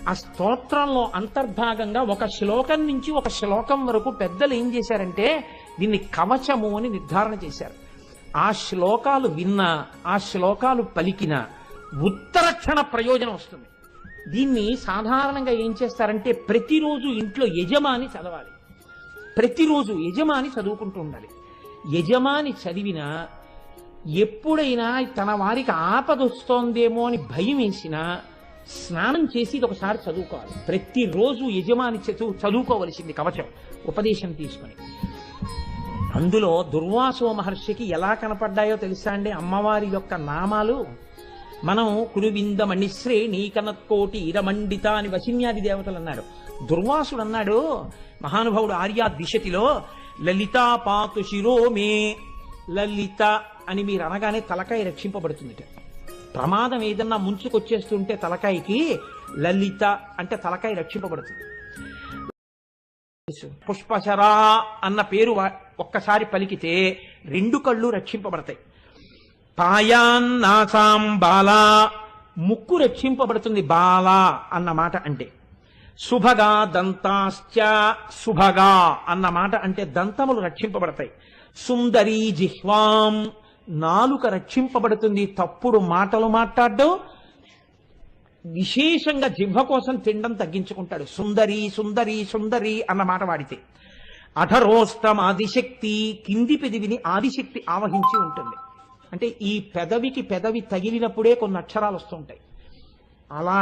ఆ స్తోత్రంలో అంతర్భాగంగా ఒక శ్లోకం నుంచి ఒక శ్లోకం వరకు పెద్దలు ఏం చేశారంటే దీన్ని కవచము అని నిర్ధారణ చేశారు. ఆ శ్లోకాలు విన్నా, ఆ శ్లోకాలు పలికినా ఉత్తరక్షణ ప్రయోజనం వస్తుంది. దీన్ని సాధారణంగా ఏం చేస్తారంటే ప్రతిరోజు ఇంట్లో యజమాని చదవాలి. ప్రతిరోజు యజమాని చదువుకుంటూ ఉండాలి. యజమాని చదివినా ఎప్పుడైనా తన వారికి ఆపదొస్తోందేమో అని భయం వేసినా స్నానం చేసి ఇది ఒకసారి చదువుకోవాలి. ప్రతిరోజు యజమాని చదువుకోవలసింది కవచం ఉపదేశం తీసుకొని. అందులో దుర్వాసో మహర్షికి ఎలా కనపడ్డాయో తెలుసా అండి అమ్మవారి యొక్క నామాలు? మనం కురువింద మణిశ్రే నీకనత్కోటి ఇరమండిత అని వశిన్యాది దేవతలు అన్నారు. దుర్వాసుడు అన్నాడు, మహానుభావుడు ఆర్యా దిశతిలో, లలితా పాతు శిరోమే. లలిత అని మీరు అనగానే తలకాయ రక్షింపబడుతుంది. ప్రమాదం ఏదన్నా ముంచుకొచ్చేస్తుంటే తలకాయకి లలిత అంటే తలకాయ రక్షింపబడుతుంది. పుష్పశరా అన్న పేరు ఒక్కసారి పలికితే 2 కళ్ళు రక్షింపబడతాయి. పాయాన్నాసాం బాలా, ముక్కు రక్షింపబడుతుంది బాలా అన్న మాట అంటే. శుభగా దంతాశ్చ, శుభగా అన్న మాట అంటే దంతములు రక్షింపబడతాయి. సుందరీ జిహ్వాం, నాలుక రక్షింపబడుతుంది, తప్పుడు మాటలు మాట్లాడడం, విశేషంగా జిహ్వ కోసం తినడం తగ్గించుకుంటాడు. సుందరి సుందరి సుందరి అన్న మాట వాడితే. అధరోష్టం ఆదిశక్తి, కింది పెదవిని ఆదిశక్తి ఆవహించి ఉంటుంది. అంటే ఈ పెదవికి పెదవి తగిలినప్పుడే కొన్ని అక్షరాలు వస్తుంటాయి. అలా